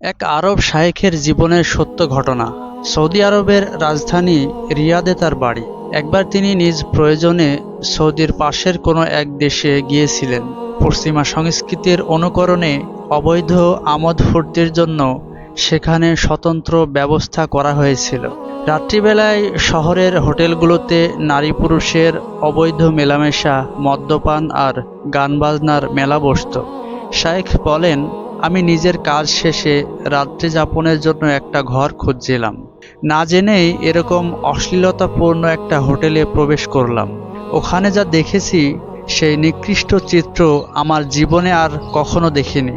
এক আরব শায়েখের জীবনের সত্য ঘটনা। সৌদি আরবের রাজধানী রিয়াদে তার বাড়ি। একবার তিনি নিজ প্রয়োজনে সৌদির পাশের কোনো এক দেশে গিয়েছিলেন। পশ্চিমা সংস্কৃতির অনুকরণে অবৈধ আমোদ ফুর্তির জন্য সেখানে স্বতন্ত্র ব্যবস্থা করা হয়েছিল। রাত্রিবেলায় শহরের হোটেলগুলোতে নারী পুরুষের অবৈধ মেলামেশা, মদ্যপান আর গানবাজনার মেলা বসত। শায়েখ বলেন, আমি নিজের কাজ শেষে রাত্রি যাপনের জন্য একটা ঘর খুঁজছিলাম। না জেনেই এরকম অশ্লীলতাপূর্ণ একটা হোটেলে প্রবেশ করলাম। ওখানে যা দেখেছি সেই নিকৃষ্ট চিত্র আমার জীবনে আর কখনো দেখিনি।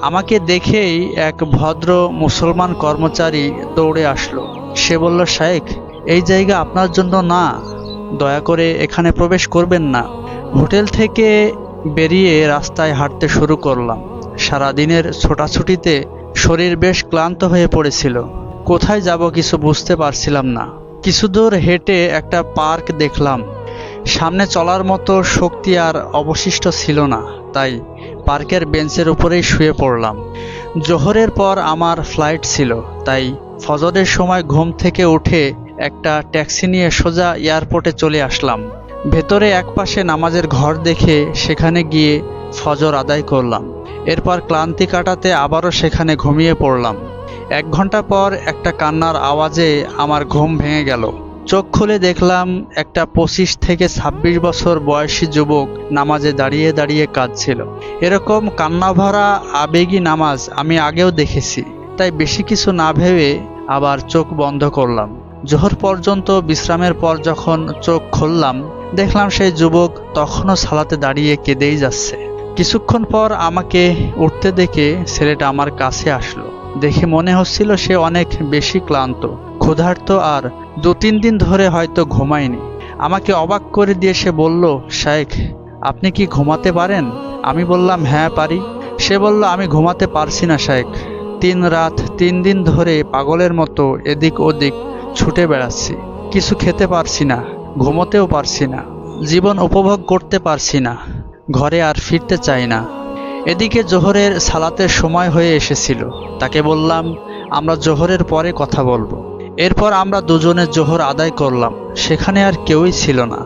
আমাকে দেখেই এক ভদ্র মুসলমান কর্মচারী দৌড়ে আসলো। সে বলল, শায়েখ, এই জায়গা আপনার জন্য না, দয়া করে এখানে প্রবেশ করবেন না। হোটেল থেকে বেরিয়ে রাস্তায় হাঁটতে শুরু করলাম। সারাদিনের ছোটাছুটিতে শরীর বেশ ক্লান্ত হয়ে পড়েছিল। কোথায় যাব কিছু বুঝতে পারছিলাম না। কিছু দূর হেঁটে একটা পার্ক দেখলাম। সামনে চলার মতো শক্তি আর অবশিষ্ট ছিল না, তাই পার্কের বেঞ্চের উপরেই শুয়ে পড়লাম। জোহরের পর আমার ফ্লাইট ছিল, তাই ফজরের সময় ঘুম থেকে উঠে একটা ট্যাক্সি নিয়ে সোজা এয়ারপোর্টে চলে আসলাম। ভেতরে একপাশে নামাজের ঘর দেখে সেখানে গিয়ে ফজর আদায় করলাম। এরপর ক্লান্তি কাটাতে আবারও সেখানে ঘুমিয়ে পড়লাম। 1 ঘন্টা পর একটা কান্নার আওয়াজে আমার ঘুম ভেঙে গেল। চোখ খুলে দেখলাম একটা 25 থেকে 26 বছর বয়সী যুবক নামাজে দাঁড়িয়ে দাঁড়িয়ে কাঁদছিল। এরকম কান্নাভরা আবেগী নামাজ আমি আগেও দেখেছি, তাই বেশি কিছু না ভেবে আবার চোখ বন্ধ করলাম। জোহর পর্যন্ত বিশ্রামের পর যখন চোখ খুললাম, দেখলাম সেই যুবক তখনও সালাতে দাঁড়িয়ে কেঁদেই যাচ্ছে। কিছুক্ষণ পর আমাকে উঠতে দেখে ছেলেটা আমার কাছে আসলো। দেখে মনে হচ্ছিল সে অনেক বেশি ক্লান্ত, ক্ষুধার্ত আর 2-3 দিন ধরে হয়তো ঘুমায়নি। আমাকে অবাক করে দিয়ে সে বলল, শায়েখ, আপনি কি ঘুমাতে পারেন? আমি বললাম, হ্যাঁ পারি। সে বলল, আমি ঘুমাতে পারছি না শায়েখ। 3 রাত 3 দিন ধরে পাগলের মতো এদিক ওদিক ছুটে বেড়াচ্ছি। কিছু খেতে পারছি না, ঘুমোতেও পারছি না, জীবন উপভোগ করতে পারছি না, ঘরে আর ফিরতে চাই না। এদিকে জোহরের সালাতের সময় হয়ে এসেছিল। তাকে বললাম, আমরা জোহরের পরে কথা বলবো। এরপর আমরা দুজনে জোহর আদায় করলাম। সেখানে আর কেউই ছিল না।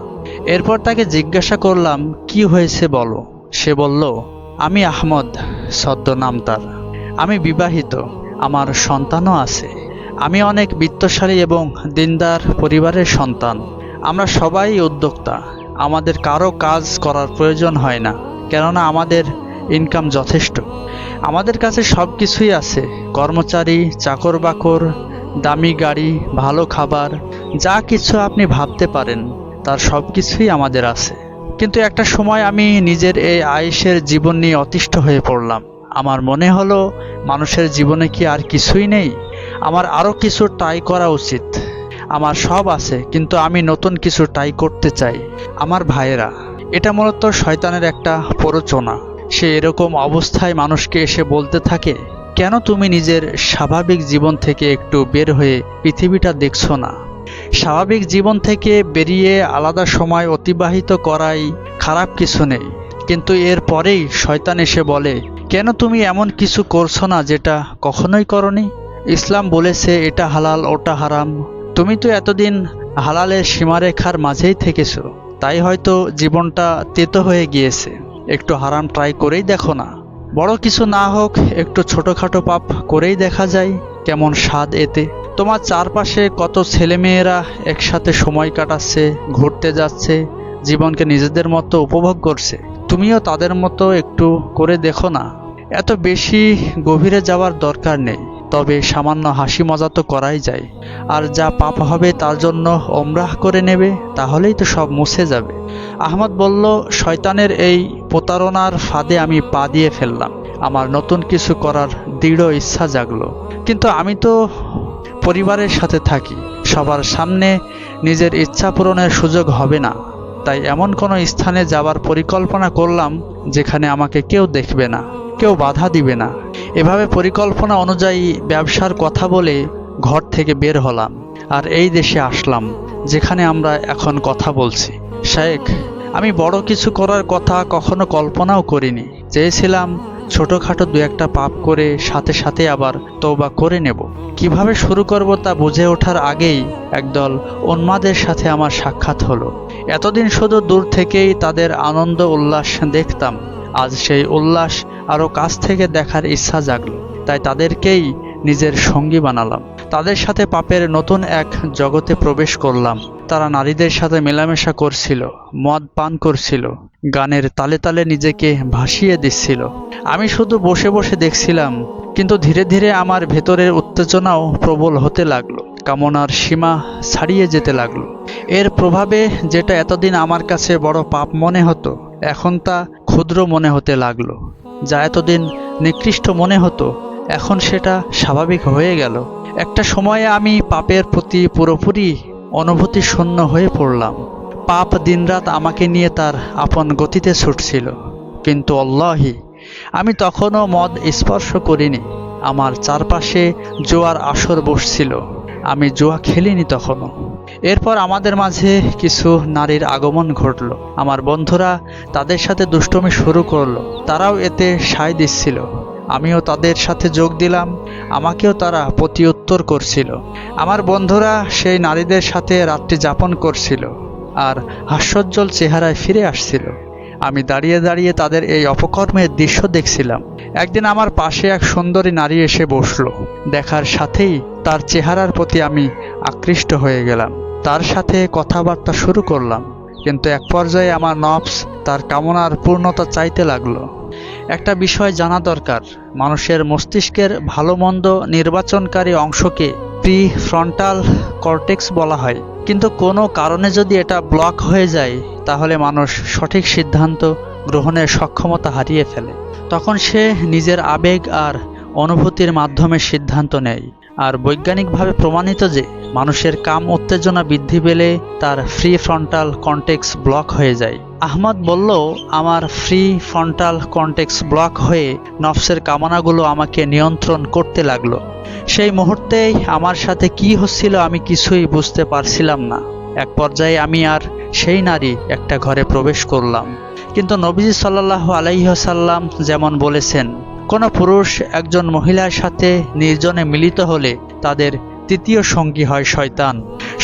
এরপর তাকে জিজ্ঞাসা করলাম, কি হয়েছে বলো। সে বলল, আমি আহমদ, ছদ্মনাম তার। আমি বিবাহিত, আমার সন্তানও আছে। আমি অনেক বিত্তশালী এবং দিনদার পরিবারের সন্তান। আমরা সবাই উদ্যোক্তা। আমাদের কারো কাজ করার প্রয়োজন হয় না, কেননা আমাদের ইনকাম যথেষ্ট। আমাদের কাছে সব কিছুই আছে, কর্মচারী, চাকর বাকর, দামি গাড়ি, ভালো খাবার, যা কিছু আপনি ভাবতে পারেন তার সব কিছুই আমাদের আছে। কিন্তু একটা সময় আমি নিজের এই আয়েশের জীবন নিয়ে অতিষ্ঠ হয়ে পড়লাম। আমার মনে হলো, মানুষের জীবনে কি আর কিছুই নেই? আমার আরও কিছু ট্রাই করা উচিত। আমার সব আছে, কিন্তু আমি নতুন কিছু ট্রাই করতে চাই। আমার ভাইয়েরা, এটা মূলত শয়তানের একটা প্ররোচনা। সে এরকম অবস্থায় মানুষকে এসে বলতে থাকে, কেন তুমি নিজের স্বাভাবিক জীবন থেকে একটু বের হয়ে পৃথিবীটা দেখছো না? স্বাভাবিক জীবন থেকে বেরিয়ে আলাদা সময় অতিবাহিত করাই খারাপ কিছু নেই। কিন্তু এর পরেই শয়তান এসে বলে, কেন তুমি এমন কিছু করছো না যেটা কখনোই করনি? ইসলাম বলেছে এটা হালাল, ওটা হারাম। তুমি তো এতদিন হালালের সীমারেখার মাঝেই থেকেছো, তাই হয়তো জীবনটা তেতো হয়ে গিয়েছে। একটু হারাম ট্রাই করেই দেখো না। বড় কিছু না হোক, একটু ছোটখাটো পাপ করেই দেখা যায় কেমন স্বাদ এতে। তোমার চারপাশে কত ছেলেমেয়েরা একসাথে সময় কাটাচ্ছে, ঘুরতে যাচ্ছে, জীবনকে নিজেদের মতো উপভোগ করছে। তুমিও তাদের মতো একটু করে দেখো না। এত বেশি গভীরে যাওয়ার দরকার নেই, তবে সামান্য হাসি মজা তো করাই যায়। আর যা পাপ হবে তার জন্য ওমরাহ করে নেবে, তাহলেই তো সব মুছে যাবে। আহমদ বলল, শয়তানের এই প্রতারণার ফাঁদে আমি পা দিয়ে ফেললাম। আমার নতুন কিছু করার দৃঢ় ইচ্ছা জাগলো। কিন্তু আমি তো পরিবারের সাথে থাকি, সবার সামনে নিজের ইচ্ছা পূরণের সুযোগ হবে না। তাই এমন কোনো স্থানে যাবার পরিকল্পনা করলাম যেখানে আমাকে কেউ দেখবে না, কেউ বাধা দিবে না। এভাবে পরিকল্পনা অনুযায়ী ব্যবসার কথা বলে ঘর থেকে বের হলাম, আর এই দেশে আসলাম যেখানে আমরা এখন কথা বলছি। শায়েখ, আমি বড় কিছু করার কথা কখনো কল্পনাও করিনি। চেয়েছিলাম ছোটখাটো দু একটা পাপ করে সাথে সাথে আবার তওবা করে নেব। কিভাবে শুরু করব তা বুঝে ওঠার আগেই একদল উন্মাদের সাথে আমার সাক্ষাৎ হলো। এতদিন শুধু দূর থেকেই তাদের আনন্দ উল্লাস দেখতাম, আজ সেই উল্লাস আরও কাছ থেকে দেখার ইচ্ছা জাগলো। তাই তাদেরকেই নিজের সঙ্গী বানালাম। তাদের সাথে পাপের নতুন এক জগতে প্রবেশ করলাম। তারা নারীদের সাথে মেলামেশা করছিল, মদ পান করছিল, গানের তালে তালে নিজেকে ভাসিয়ে দিচ্ছিল। আমি শুধু বসে বসে দেখছিলাম, কিন্তু ধীরে ধীরে আমার ভেতরের উত্তেজনাও প্রবল হতে লাগলো, কামনার সীমা ছাড়িয়ে যেতে লাগলো। এর প্রভাবে যেটা এতদিন আমার কাছে বড় পাপ মনে হতো, এখন তা ক্ষুদ্র মনে হতে লাগলো। যা এতদিন নিকৃষ্ট মনে হতো, এখন সেটা স্বাভাবিক হয়ে গেল। একটা সময়ে আমি পাপের প্রতি পুরোপুরি অনুভূতি শূন্য হয়ে পড়লাম। পাপ দিনরাত আমাকে নিয়ে তার আপন গতিতে ছুটছিল। কিন্তু আল্লাহি, আমি তখনও মদ স্পর্শ করিনি। আমার চারপাশে জুয়ার আসর বসছিল, আমি জুয়া খেলিনি তখনও। এরপর আমাদের মাঝে কিছু নারীর আগমন ঘটল। আমার বন্ধুরা তাদের সাথে দুষ্টুমি শুরু করলো। তারাও এতে সায় দিচ্ছিল। আমিও তাদের সাথে যোগ দিলাম। আমাকেও তারা প্রতিউত্তর করছিল। আমার বন্ধুরা সেই নারীদের সাথে রাত্রি যাপন করছিল আর হাস্যোজ্জ্বল চেহারায় ফিরে আসছিল। আমি দাঁড়িয়ে দাঁড়িয়ে তাদের এই অপকর্মের দৃশ্য দেখছিলাম। একদিন আমার পাশে এক সুন্দরী নারী এসে বসলো। দেখার সাথেই তার চেহারার প্রতি আমি আকৃষ্ট হয়ে গেলাম। তার সাথে কথাবার্তা শুরু করলাম, কিন্তু এক পর্যায়ে আমার নফস তার কামনার পূর্ণতা চাইতে লাগলো। একটা বিষয় জানা দরকার, মানুষের মস্তিষ্কের ভালো মন্দ নির্বাচনকারী অংশকে প্রিফ্রন্টাল কর্টেক্স বলা হয়। কিন্তু কোনো কারণে যদি এটা ব্লক হয়ে যায়, তাহলে মানুষ সঠিক সিদ্ধান্ত গ্রহণের সক্ষমতা হারিয়ে ফেলে। তখন সে নিজের আবেগ আর অনুভূতির মাধ্যমে সিদ্ধান্ত নেয়। আর বৈজ্ঞানিকভাবে প্রমাণিত যে মানুষের কাম উত্তেজনা বৃদ্ধি পেলে তার ফ্রি ফ্রন্টাল কর্টেক্স ব্লক হয়ে যায়। আহমদ বলল, আমার ফ্রি ফ্রন্টাল কর্টেক্স ব্লক হয়ে নফসের কামনাগুলো আমাকে নিয়ন্ত্রণ করতে লাগলো। সেই মুহূর্তেই আমার সাথে কি হচ্ছিল আমি কিছুই বুঝতে পারছিলাম না। এক পর্যায়ে আমি আর সেই নারী একটা ঘরে প্রবেশ করলাম। কিন্তু নবীজি সাল্লাল্লাহু আলাইহি ওয়াসাল্লাম যেমন বলেছেন, কোনো পুরুষ একজন মহিলার সাথে নির্জনে মিলিত হলে তাদের তৃতীয় সঙ্গী হয় শয়তান।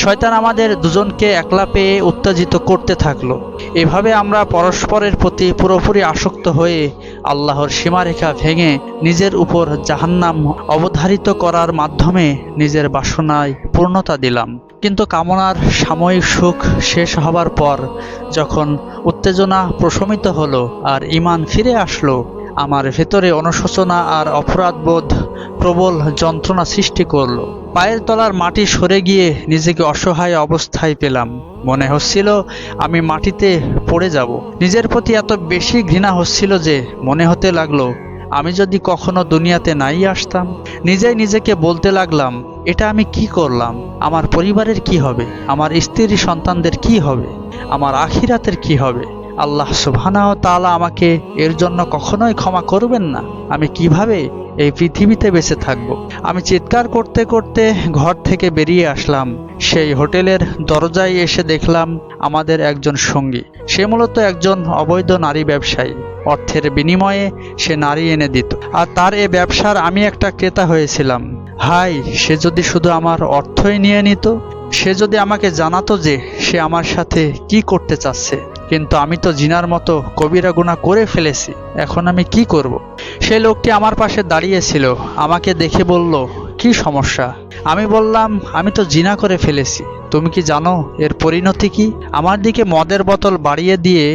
শয়তান আমাদের দুজনকে একলা পেয়ে উত্তেজিত করতে থাকলো। এভাবে আমরা পরস্পরের প্রতি পুরোপুরি আসক্ত হয়ে আল্লাহর সীমারেখা ভেঙে নিজের উপর জাহান্নাম অবধারিত করার মাধ্যমে নিজের বাসনায় পূর্ণতা দিলাম। কিন্তু কামনার সাময়িক সুখ শেষ হবার পর যখন উত্তেজনা প্রশমিত হলো আর ঈমান ফিরে আসলো, আমার ভেতরে অনুশোচনা আর অপরাধবোধ প্রবল যন্ত্রণা সৃষ্টি করলো। পায়ের তলার মাটি সরে গিয়ে নিজেকে অসহায় অবস্থায় পেলাম। মনে হচ্ছিল আমি মাটিতে পড়ে যাব। নিজের প্রতি এত বেশি ঘৃণা হচ্ছিল যে মনে হতে লাগলো আমি যদি কখনো দুনিয়াতে নাই আসতাম। নিজেই নিজেকে বলতে লাগলাম, এটা আমি কি করলাম? আমার পরিবারের কি হবে? আমার স্ত্রী সন্তানদের কি হবে? আমার আখিরাতের কি হবে? আল্লাহ সুবহানাহু ওয়া তাআলা আমাকে এর জন্য কখনোই ক্ষমা করবেন না। আমি কিভাবে এই পৃথিবীতে বেঁচে থাকব? আমি চিৎকার করতে করতে ঘর থেকে বেরিয়ে আসলাম। সেই হোটেলের দরজায় এসে দেখলাম আমাদের একজন সঙ্গী। সে মূলত একজন অবৈধ নারী ব্যবসায়ী। অর্থের বিনিময়ে সে নারী এনে দিত, আর তার এ ব্যবসার আমি একটা ক্রেতা হয়েছিলাম। হাই, সে যদি শুধু আমার অর্থই নিয়ে নিত, সে যদি আমাকে জানাতো যে সে আমার সাথে কি করতে চাচ্ছে। কিন্তু আমি তো জিনার মতো কবিরা গুনাহ করে ফেলেছি, এখন আমি কি করব? সেই লোকটি আমার পাশে দাঁড়িয়েছিল। আমাকে দেখে বলল, কি সমস্যা? আমি বললাম, আমি তো জিনা করে ফেলেছি। তুমি কি জানো এর পরিণতি কি? আমার দিকে মদের বোতল বাড়িয়ে দিয়ে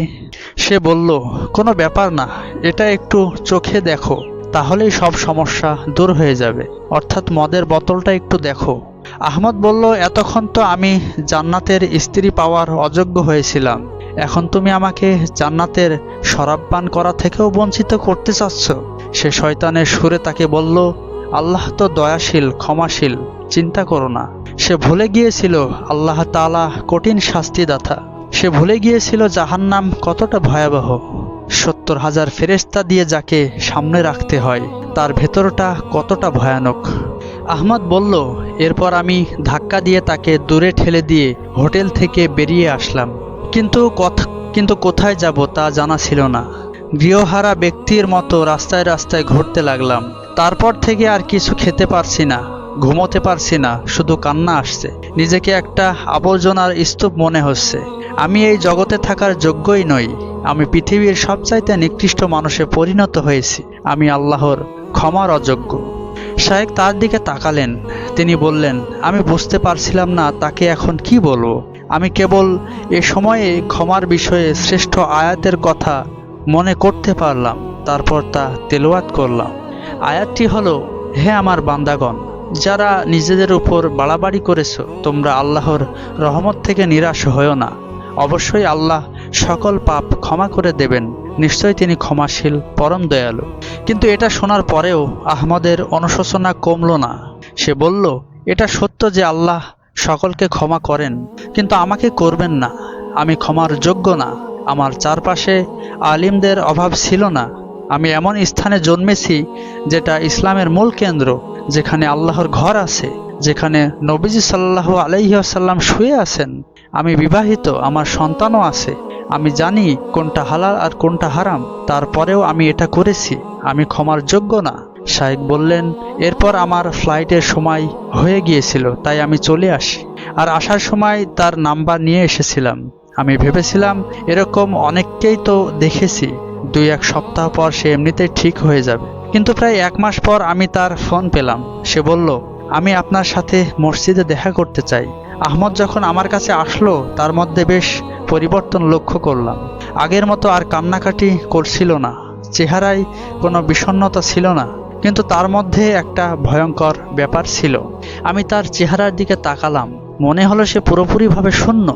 সে বলল, কোনো ব্যাপার না, এটা একটু চোখে দেখো, তাহলেই সব সমস্যা দূর হয়ে যাবে। অর্থাৎ মদের বোতলটা একটু দেখো। আহমদ বলল, এতক্ষণ তো আমি জান্নাতের স্ত্রী পাওয়ার অযোগ্য হয়েছিলাম, এখন তুমি আমাকে জান্নাতের শরাব পান করা থেকেও বঞ্চিত করতে চাচ্ছ? সে শয়তানের সুরে তাকে বলল, আল্লাহ তো দয়াশীল, ক্ষমাশীল, চিন্তা করো না। সে ভুলে গিয়েছিল আল্লাহ তাআলা কঠিন শাস্তিদাতা। সে ভুলে গিয়েছিল জাহান্নাম কতটা ভয়াবহ। 70,000 ফেরেশতা দিয়ে যাকে সামনে রাখতে হয়, তার ভেতরটা কতটা ভয়ানক। আহমদ বলল, এরপর আমি ধাক্কা দিয়ে তাকে দূরে ঠেলে দিয়ে হোটেল থেকে বেরিয়ে আসলাম। কিন্তু কোথায় যাব তা জানা ছিল না। গৃহহারা ব্যক্তির মতো রাস্তায় রাস্তায় ঘুরতে লাগলাম। তারপর থেকে আর কিছু খেতে পারছি না, ঘুমোতে পারছি না, শুধু কান্না আসছে। নিজেকে একটা আবর্জনার স্তূপ মনে হচ্ছে। আমি এই জগতে থাকার যোগ্যই নই। আমি পৃথিবীর সবচাইতে নিকৃষ্ট মানুষে পরিণত হয়েছি। আমি আল্লাহর ক্ষমার অযোগ্য। শায়েখ তার দিকে তাকালেন। তিনি বললেন, আমি বুঝতে পারছিলাম না তাকে এখন কি বলবো। আমি কেবল এ সময়ে ক্ষমার বিষয়ে শ্রেষ্ঠ আয়াতের কথা মনে করতে পারলাম। তারপর তা তেলাওয়াত করলাম। আয়াতটি হলো, হে আমার বান্দাগণ, যারা নিজেদের উপর বাড়াবাড়ি করেছ, তোমরা আল্লাহর রহমত থেকে নিরাশ হয়ো না। অবশ্যই আল্লাহ সকল পাপ ক্ষমা করে দেবেন। নিশ্চয়ই তিনি ক্ষমাশীল, পরম দয়ালু। কিন্তু এটা শোনার পরেও আহমদের অনুশোচনা কমল না। সে বলল, এটা সত্য যে আল্লাহ সকলকে ক্ষমা করেন, কিন্তু আমাকে করবেন না। আমি ক্ষমার যোগ্য না। আমার চারপাশে আলিমদের অভাব ছিল না। আমি এমন স্থানে জন্মেছি যেটা ইসলামের মূল কেন্দ্র, যেখানে আল্লাহর ঘর আছে, যেখানে নবীজি সাল্লাল্লাহু আলাইহি ওয়াসাল্লাম শুয়ে আছেন। আমি বিবাহিত, আমার সন্তানও আছে। আমি জানি কোনটা হালাল আর কোনটা হারাম, তারপরেও আমি এটা করেছি। আমি ক্ষমার যোগ্য না। শায়েখ বললেন, এরপর আমার ফ্লাইটের সময় হয়ে গিয়েছিল, তাই আমি চলে আসি। আর আসার সময় তার নাম্বার নিয়ে এসেছিলাম। আমি ভেবেছিলাম এরকম অনেককেই তো দেখেছি, 2-1 সপ্তাহ পর সে এমনিতেই ঠিক হয়ে যাবে। কিন্তু প্রায় 1 মাস পর আমি তার ফোন পেলাম। সে বলল, আমি আপনার সাথে মসজিদে দেখা করতে চাই। আহমদ যখন আমার কাছে আসলো, তার মধ্যে বেশ পরিবর্তন লক্ষ্য করলাম। আগের মতো আর কান্নাকাটি করছিল না, চেহারায় কোনো বিষণ্ণতা ছিল না, কিন্তু তার মধ্যে একটা ভয়ঙ্কর ব্যাপার ছিল। আমি তার চেহারার দিকে তাকালাম, মনে হলো সে পুরোপুরিভাবে শূন্য।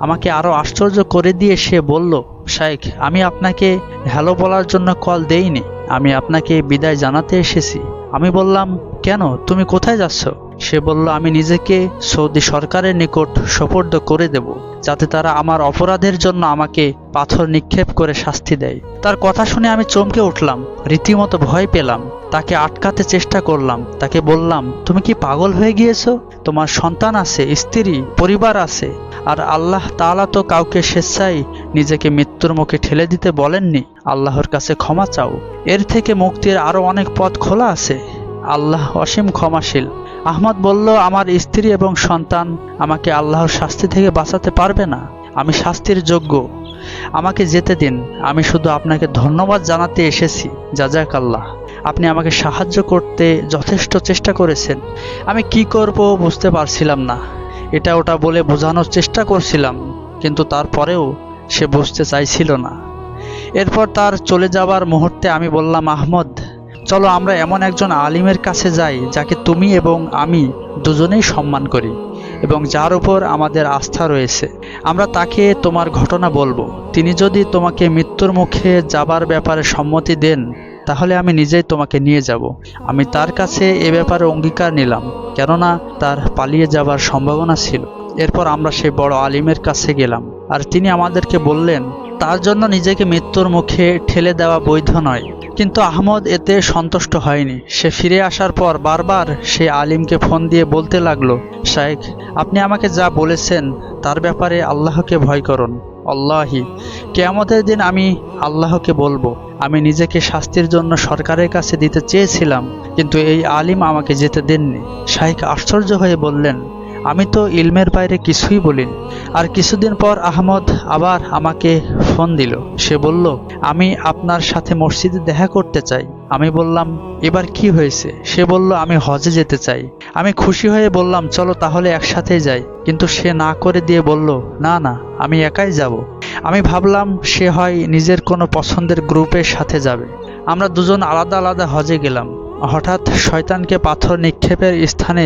আমাকে আরো আশ্চর্য করে দিয়ে সে বলল, শায়েখ, আমি আপনাকে হ্যালো বলার জন্য কল দেইনি, আমি আপনাকে বিদায় জানাতে এসেছি। আমি বললাম, কেন, তুমি কোথায় যাচ্ছ? সে বলল, আমি নিজেকে সৌদি সরকারের নিকট সোপর্দ করে দেব, যাতে তারা আমার অপরাধের জন্য আমাকে পাথর নিক্ষেপ করে শাস্তি দেয়। তার কথা শুনে আমি চমকে উঠলাম, রীতিমতো ভয় পেলাম। তাকে আটকাতে চেষ্টা করলাম। তাকে বললাম, তুমি কি পাগল হয়ে গিয়েছো? তোমার সন্তান আছে, স্ত্রী, পরিবার আছে, আর আল্লাহ তাআলা তো কাউকে স্বেচ্ছায় নিজেকে মৃত্যুর মুখে ঠেলে দিতে বলেননি। আল্লাহর কাছে ক্ষমা চাও, এর থেকে মুক্তির আরো অনেক পথ খোলা আছে। আল্লাহ অসীম ক্ষমাশীল। আহমদ বলল, আমার স্ত্রী এবং সন্তান আমাকে আল্লাহর শাস্তি থেকে বাঁচাতে পারবে না। আমি শাস্তির যোগ্য। আমাকে যেতে দিন। আমি শুধু আপনাকে ধন্যবাদ জানাতে এসেছি। জাযাকাল্লাহ। আপনি আমাকে সাহায্য করতে যথেষ্ট চেষ্টা করেছেন। আমি কি করব বুঝতে পারছিলাম না। এটা ওটা বলে বোঝানোর চেষ্টা করছিলাম, কিন্তু তারপরেও সে বুঝতে চাইছিল না। এরপর তার চলে যাবার মুহূর্তে আমি বললাম, আহমদ, চলো আমরা এমন একজন আলিমের কাছে যাই যাকে তুমি এবং আমি দুজনেই সম্মান করি এবং যার উপর আমাদের আস্থা রয়েছে। আমরা তাকে তোমার ঘটনা বলবো। তিনি যদি তোমাকে মৃত্যুর মুখে যাবার ব্যাপারে সম্মতি দেন, তাহলে আমি নিজেই তোমাকে নিয়ে যাব। আমি তার কাছে এ ব্যাপারে অঙ্গীকার নিলাম, কেননা তার পালিয়ে যাবার সম্ভাবনা ছিল। এরপর আমরা সেই বড় আলিমের কাছে গেলাম, আর তিনি আমাদেরকে বললেন, তার জন্য নিজেকে মৃত্যুর মুখে ঠেলে দেওয়া বৈধ নয়। কিন্তু আহমদ এতে সন্তুষ্ট হয়নি। সে ফিরে আসার পর বারবার সে আলিমকে ফোন দিয়ে বলতে লাগলো, শায়েখ, আপনি আমাকে যা বলেছেন তার ব্যাপারে আল্লাহকে ভয় করুন। আল্লাহি, কিয়ামতের দিন আমি আল্লাহকে বলবো, আমি নিজেকে শাস্তির জন্য সরকারের কাছে দিতে চেয়েছিলাম, কিন্তু এই আলিম আমাকে যেতে দেননি। শায়েখ আশ্চর্য হয়ে বললেন, আমি তো ইলমের বাইরে কিছুই বলিনি। আর কিছুদিন পর আহমদ আবার আমাকে ফোন দিল। সে বলল, আমি আপনার সাথে মসজিদে দেখা করতে চাই। আমি বললাম, এবার কি হয়েছে? সে বলল, আমি হজে যেতে চাই। আমি খুশি হয়ে বললাম, চলো তাহলে একসাথেই যাই। কিন্তু সে না করে দিয়ে বলল, না না, আমি একাই যাব। আমি ভাবলাম সে হয় নিজের কোনো পছন্দের গ্রুপের সাথে যাবে। আমরা দুজন আলাদা আলাদা হজে গেলাম। হঠাৎ শয়তানকে পাথর নিক্ষেপের স্থানে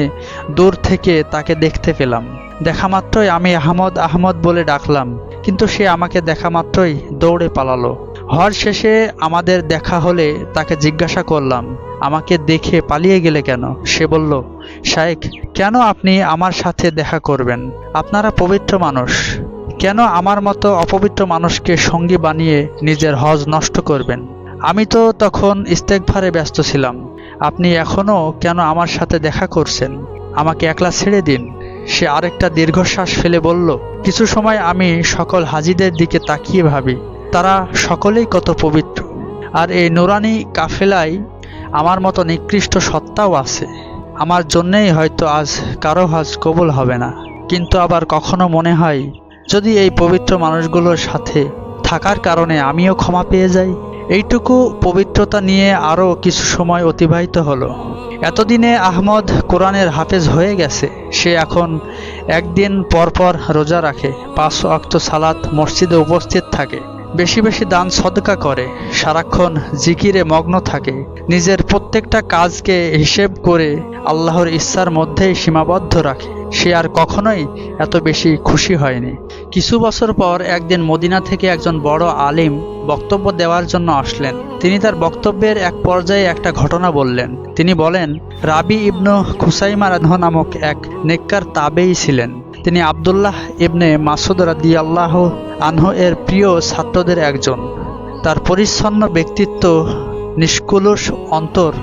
দূর থেকে তাকে দেখতে পেলাম। দেখা মাত্রই আমি আহমদ আহমদ বলে ডাকলাম, কিন্তু সে আমাকে দেখা মাত্রই দৌড়ে পালালো। হজ শেষে আমাদের দেখা হলে তাকে জিজ্ঞাসা করলাম, আমাকে দেখে পালিয়ে গেলে কেন? সে বলল, শায়েখ, কেন আপনি আমার সাথে দেখা করবেন? আপনারা পবিত্র মানুষ, কেন আমার মতো অপবিত্র মানুষকে সঙ্গী বানিয়ে নিজের হজ নষ্ট করবেন? আমি তো তখন ইস্তেগফারে ব্যস্ত ছিলাম। আপনি এখনো কেন আমার সাথে দেখা করছেন? আমাকে একলা ছেড়ে দিন। সে আরেকটা দীর্ঘশ্বাস ফেলে বলল, কিছু সময় আমি সকল হাজিদের দিকে তাকিয়ে ভাবি, তারা সকলেই কত পবিত্র। আর এই নুরানি কাফেলায় আমার মতো নিকৃষ্ট সত্তাও আছে। আমার জন্যেই হয়তো আজ কারো হজ কবুল হবে না, কিন্তু আবার কখনো মনে হয় যদি এই পবিত্র মানুষগুলোর সাথে থাকার কারণে আমিও ক্ষমা পেয়ে যাই। এইটুকু পবিত্রতা নিয়ে আরও কিছু সময় অতিবাহিত হলো। এতদিনে আহমদ কোরআনের হাফেজ হয়ে গেছে। সে এখন একদিন পরপর রোজা রাখে, 5 ওয়াক্ত সালাত মসজিদে উপস্থিত থাকে, বেশি বেশি দান সদকা করে, সারাক্ষণ জিকিরে মগ্ন থাকে, নিজের প্রত্যেকটা কাজকে হিসেব করে আল্লাহর ইচ্ছার মধ্যেই সীমাবদ্ধ রাখে। সে আর কখনোই এত বেশি খুশি হয়নি। কিছু বছর পর একদিন মদিনা থেকে একজন বড় আলিম বক্তব্য দেওয়ার জন্য আসলেন। তিনি তার বক্তব্যের এক পর্যায়ে একটা ঘটনা বললেন। তিনি বলেন, রাবি ইবনু খুসাইমা রাদিয়াল্লাহু নামক এক নেককার তাবেঈ ছিলেন। তিনি আব্দুল্লাহ ইবনে মাসউদ রাদিয়াল্লাহু আনহু এর প্রিয় ছাত্রদের একজন। তার পরিচ্ছন্ন ব্যক্তিত্ব, নিষ্কলুষ অন্তর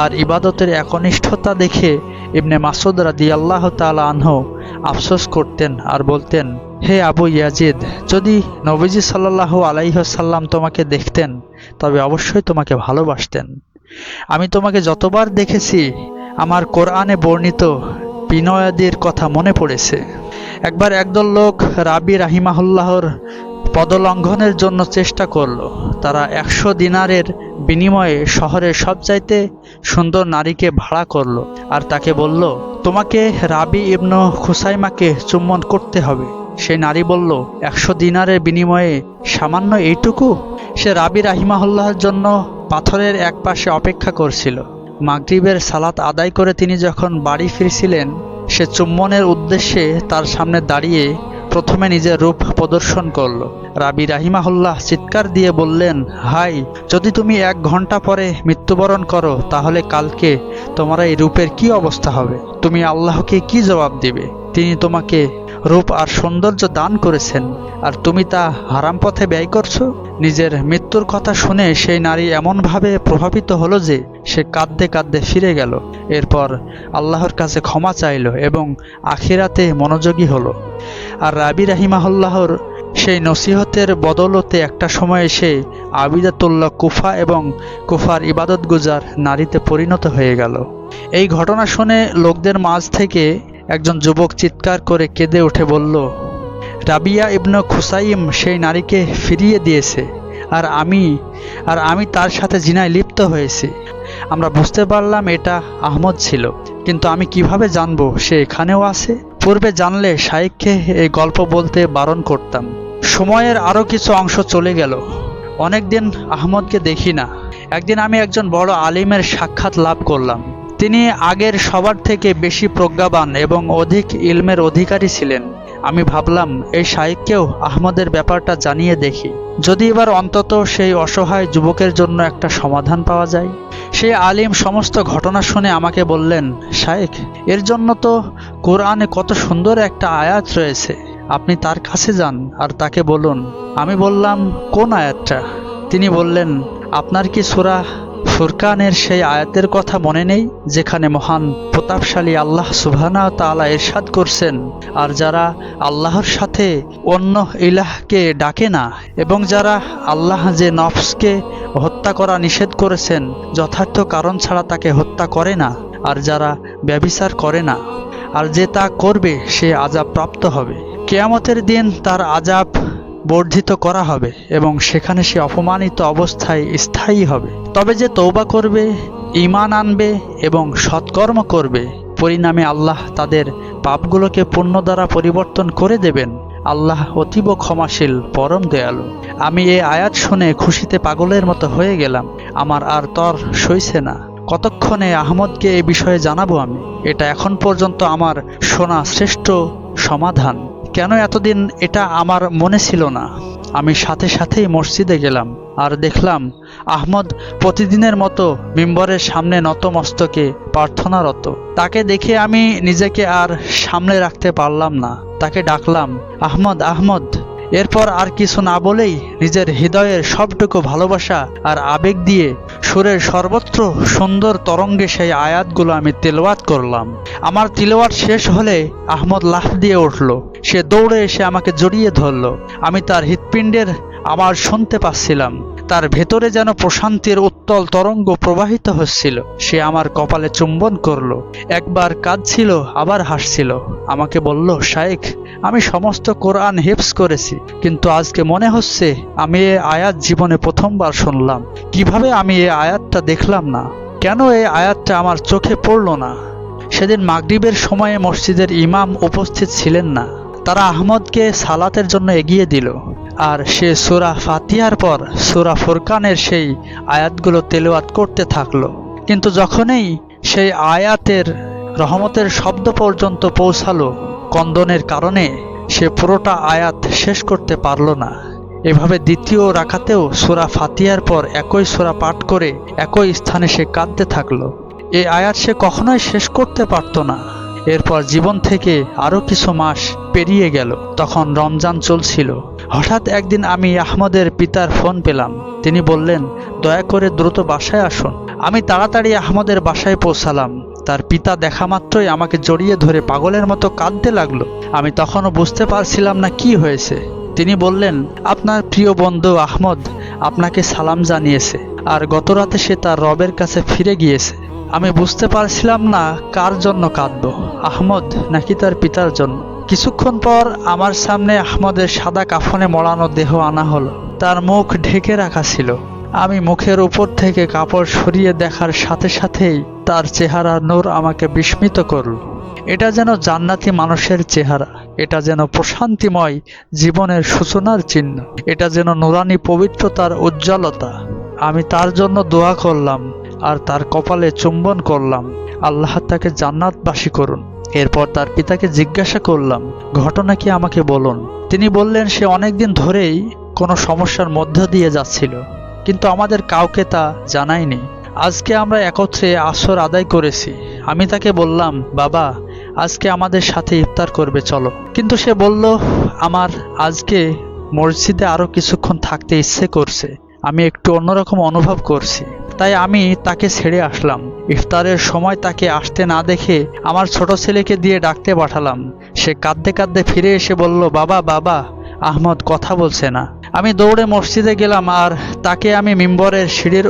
আর ইবাদতের একনিষ্ঠতা দেখে ইবনে মাসউদ রাদিয়াল্লাহু তাআলা আনহু আফসোস করতেন আর বলতেন, হে আবু ইয়াজিদ, যদি নবীজি সাল্লাল্লাহু আলাইহি ওয়াসাল্লাম তোমাকে দেখতেন তবে অবশ্যই তোমাকে ভালোবাসতেন। আমি তোমাকে যতবার দেখেছি আমার কোরআনে বর্ণিত বিনয়াদির কথা মনে পড়েছে। একবার একদল লোক রাবি রাহিমাহুল্লাহর পদলঙ্ঘনের জন্য চেষ্টা করলো। তারা 100 দিনারের বিনিময়ে শহরের সবচাইতে সুন্দর নারীকে ভাড়া করলো আর তাকে বলল, তোমাকে রাবি ইবনু খুসাইমাকে চুম্বন করতে হবে। সেই নারী বলল, 100 দিনারের বিনিময়ে সামান্য এইটুকু? সে রাবি রাহিমাহুল্লাহর জন্য পাথরের এক পাশে অপেক্ষা করছিল। মাগরিবের সালাত আদায় করে তিনি যখন বাড়ি ফিরছিলেন, সে চুম্বনের উদ্দেশ্যে তার সামনে দাঁড়িয়ে প্রথমে নিজের রূপ প্রদর্শন করল। রাবি রাহিমাহুল্লাহ চিৎকার দিয়ে বললেন, হাই, যদি তুমি 1 ঘন্টা পরে মৃত্যুবরণ করো তাহলে কালকে তোমার এই রূপের কি অবস্থা হবে? তুমি আল্লাহকে কি জবাব দিবে? তিনি তোমাকে রূপ আর সৌন্দর্য দান করেছেন আর তুমি তা হারাম পথে ব্যয় করছো। নিজের মৃত্যুর কথা শুনে সেই নারী এমনভাবে প্রভাবিত হলো যে সে কাঁদতে কাঁদতে ফিরে গেল। এরপর আল্লাহর কাছে ক্ষমা চাইল এবং আখিরাতে মনোযোগী হলো। আর রাবি রাহিমাহুল্লাহর সেই নসিহতের বদলতে একটা সময় সে আবিদাতুল্লাহ কুফা এবং কুফার ইবাদত গুজার নারীতে পরিণত হয়ে গেল। এই ঘটনা শুনে লোকদের মাঝ থেকে একজন যুবক চিৎকার করে কেঁদে উঠে বলল, রাবিয়া ইবনু খুসাইম সেই নারীকে ফিরিয়ে দিয়েছে আর আমি তার সাথে জিনায় লিপ্ত হয়েছি। আমরা বুঝতে পারলাম এটা আহমদ ছিল, কিন্তু আমি কিভাবে জানবো সে এখানেও আছে? পূর্বে জানলে শাইখকে এই গল্প বলতে বারণ করতাম। সময়ের আরও কিছু অংশ চলে গেল। অনেকদিন আহমদকে দেখি না। একদিন আমি একজন বড় আলিমের সাক্ষাৎ লাভ করলাম। তিনি আগের সবার থেকে বেশি প্রজ্ঞাবান এবং অধিক ইলমের অধিকারী ছিলেন। আমি ভাবলাম এই শাইখকেও আহমদের ব্যাপারটা জানিয়ে দেখি, যদি এবার অন্তত সেই অসহায় যুবকের জন্য একটা সমাধান পাওয়া যায়। সেই আলিম সমস্ত ঘটনা শুনে আমাকে বললেন, শাইখ, এর জন্য তো কোরআনে কত সুন্দর একটা আয়াত রয়েছে, আপনি তার কাছে যান আর তাকে বলুন। আমি বললাম, কোন আয়াতটা? তিনি বললেন, আপনার কি সূরা ফুরকানের সেই আয়াতের কথা মনে নেই, যেখানে মহান প্রতাপশালী আল্লাহ সুবহানাহু ওয়া তাআলা ইরশাদ করছেন, আর যারা আল্লাহর সাথে অন্য ইলাহকে ডাকে না এবং যারা আল্লাহ যে নফসকে হত্যা করা নিষেধ করেছেন যথার্থ কারণ ছাড়া তাকে হত্যা করে না, আর যারা ব্যভিচার করে না, আর যে তা করবে সে আযাব প্রাপ্ত হবে। কিয়ামতের দিন তার আযাব বর্ধিত করা হবে এবং সেখানে সে অপমানিত অবস্থায় স্থায়ী হবে। তবে যে তওবা করবে, ঈমান আনবে এবং সৎকর্ম করবে, পরিণামে আল্লাহ তাদের পাপগুলোকে পুণ্য দ্বারা পরিবর্তন করে দেবেন। আল্লাহ অতীব ক্ষমাশীল, পরম দয়ালু। আমি এই আয়াত শুনে খুশিতে পাগলের মতো হয়ে গেলাম। আমার আর তর সইছে না। কতক্ষণে আহমদকে এই বিষয়ে জানাবো আমি? এটা এখন পর্যন্ত আমার শোনা শ্রেষ্ঠ সমাধান। কেন এতদিন এটা আমার মনে ছিল না? আমি সাথে সাথেই মসজিদে গেলাম আর দেখলাম আহমদ প্রতিদিনের মতো মিম্বরের সামনে নতমস্তকে প্রার্থনারত। তাকে দেখে আমি নিজেকে আর সামলে রাখতে পারলাম না। তাকে ডাকলাম, আহমদ, আহমদ। এরপর আর কিছু না বলেই নিজের হৃদয়ের সবটুকু ভালোবাসা আর আবেগ দিয়ে সুরের সর্বত্র সুন্দর তরঙ্গে সেই আয়াতগুলো আমি তেলাওয়াত করলাম। আমার তিলাওয়াত শেষ হলে আহমদ লাফ দিয়ে উঠল। সে দৌড়ে এসে আমাকে জড়িয়ে ধরল। আমি তার হৃৎপিণ্ডের আওয়াজ শুনতে পাচ্ছিলাম। তার ভেতরে যেন প্রশান্তির উত্তল তরঙ্গ প্রবাহিত হচ্ছিল। সে আমার কপালে চুম্বন করলো, একবার কাঁদছিল আবার হাসছিল। আমাকে বলল, শাইখ, আমি সমস্ত কোরআন হিফজ করেছি, কিন্তু আজকে মনে হচ্ছে আমি এই আয়াত জীবনে প্রথমবার শুনলাম। কিভাবে আমি এই আয়াতটা দেখলাম না? কেন এই আয়াতটা আমার চোখে পড়ল না? সেদিন মাগরিবের সময়ে মসজিদের ইমাম উপস্থিত ছিলেন না। তারা আহমদকে সালাতের জন্য এগিয়ে দিল, আর সে সূরা ফাতিহার পর সূরা ফুরকানের সেই আয়াতগুলো তেলাওয়াত করতে থাকলো। কিন্তু যখনই সেই আয়াতের রহমতের শব্দ পর্যন্ত পৌঁছালো, কন্দনের কারণে সে পুরোটা আয়াত শেষ করতে পারল না। এভাবে দ্বিতীয় রাকাতেও সূরা ফাতিহার পর একই সূরা পাঠ করে একই স্থানে সে কাঁদতে থাকলো। এই আয়াত সে কখনোই শেষ করতে পারত না। এরপর জীবন থেকে আরও কিছু মাস পেরিয়ে গেল। তখন রমজান চলছিল। হঠাৎ একদিন আমি আহমদের পিতার ফোন পেলাম। তিনি বললেন, দয়া করে দ্রুত বাসায় আসুন। আমি তাড়াতাড়ি আহমদের বাসায় পৌঁছালাম। তার পিতা দেখা মাত্রই আমাকে জড়িয়ে ধরে পাগলের মতো কাঁদতে লাগলো। আমি তখনও বুঝতে পারছিলাম না কি হয়েছে। তিনি বললেন, আপনার প্রিয় বন্ধু আহমদ আপনাকে সালাম জানিয়েছে, আর গতরাতে সে তার রবের কাছে ফিরে গিয়েছে। আমি বুঝতে পারছিলাম না কার জন্য কাঁদব, আহমদ নাকি তার পিতার জন্য। কিছুক্ষণ পর আমার সামনে আহমদের সাদা কাফনে মোড়ানো দেহ আনা হলো। তার মুখ ঢেকে রাখা ছিল। আমি মুখের উপর থেকে কাপড় সরিয়ে দেখার সাথে সাথেই তার চেহারার নূর আমাকে বিস্মিত করল। এটা যেন জান্নাতি মানুষের চেহারা, এটা যেন প্রশান্তিময় জীবনের সূচনার চিহ্ন, এটা যেন নুরানি পবিত্রতার উজ্জ্বলতা। আমি তার জন্য দোয়া করলাম আর তার কপালে চুম্বন করলাম, আল্লাহ তাকে জান্নাতবাসী করুন। এরপর তার পিতাকে জিজ্ঞাসা করলাম, ঘটনা কি আমাকে বলুন। তিনি বললেন, সে অনেকদিন ধরেই কোনো সমস্যার মধ্য দিয়ে যাচ্ছিল, কিন্তু আমাদের কাউকে তা জানায়নি। আজকে আমরা একত্রে আসর আদায় করেছি। আমি তাকে বললাম, বাবা, আজকে আমাদের সাথে ইফতার করবে, চলো। কিন্তু সে বলল, আমার আজকে মসজিদে আরো কিছুক্ষণ থাকতে ইচ্ছে করছে, আমি একটু অন্যরকম অনুভব করছি, তাই আমি তাকে ছেড়ে আসলাম। ইফতারের সময় তাকে আসতে না দেখে আমার ছোট ছেলেকে দিয়ে ডাকতে পাঠালাম। সে কাঁদতে কাঁদতে ফিরে এসে বলল, বাবা, বাবা, আহমদ কথা বলছে না। আমি দৌড়ে মসজিদে গেলাম আর তাকে আমি মিম্বরের সিঁড়ির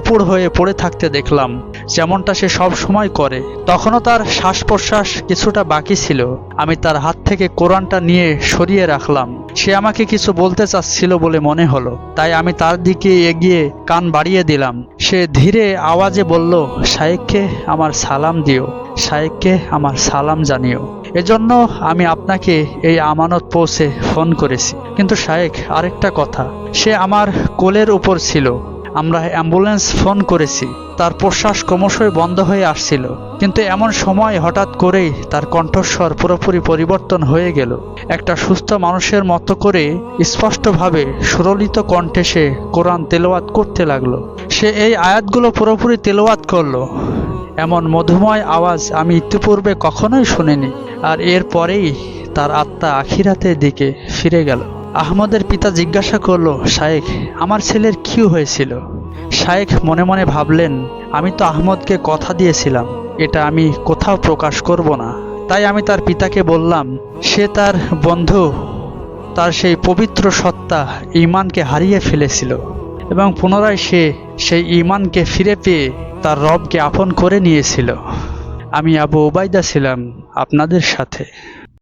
উপর হয়ে পড়ে থাকতে দেখলাম, যেমনটা সে সব সময় করে। তখনও তার শ্বাস প্রশ্বাস কিছুটা বাকি ছিল। আমি তার হাত থেকে কোরআনটা নিয়ে সরিয়ে রাখলাম। সে আমাকে কিছু বলতে চাচ্ছিল বলে মনে হলো, তাই আমি তার দিকে এগিয়ে কান বাড়িয়ে দিলাম। সে ধীরে আওয়াজে বলল, শাইখকে আমার সালাম দিও, শাইখকে আমার সালাম জানিও। এজন্য আমি আপনাকে এই আমানত পৌঁছে ফোন করেছি। কিন্তু শাইখ, আরেকটা কথা, সে আমার কোলের উপর ছিল। আমরা অ্যাম্বুলেন্স ফোন করেছি। তার প্রশ্বাস ক্রমশই বন্ধ হয়ে আসছিল, কিন্তু এমন সময় হঠাৎ করেই তার কণ্ঠস্বর পুরোপুরি পরিবর্তন হয়ে গেল। একটা সুস্থ মানুষের মতো করে স্পষ্টভাবে সুরলিত কণ্ঠে সে কোরআন তেলাওয়াত করতে লাগলো। সে এই আয়াতগুলো পুরোপুরি তেলাওয়াত করলো। এমন মধুময় আওয়াজ আমি ইতিপূর্বে কখনোই শুনিনি। আর এরপরেই তার আত্মা আখিরাতের দিকে ফিরে গেল। আহমদের পিতা জিজ্ঞাসা করলো, শাইখ, আমার ছেলের কি হয়েছিল? শাইখ মনে মনে ভাবলেন, আমি তো আহমদকে কথা দিয়েছিলাম, এটা আমি কোথাও প্রকাশ করব না। তাই আমি তার পিতাকে বললাম, সে তার বন্ধু, তার সেই পবিত্র সত্তা ঈমানকে হারিয়ে ফেলেছিল এবং পুনরায় সে সেই ঈমানকে ফিরে পেয়ে তার রবকে আপন করে নিয়েছিল। আমি আবু উবাইদা ছিলাম আপনাদের সাথে।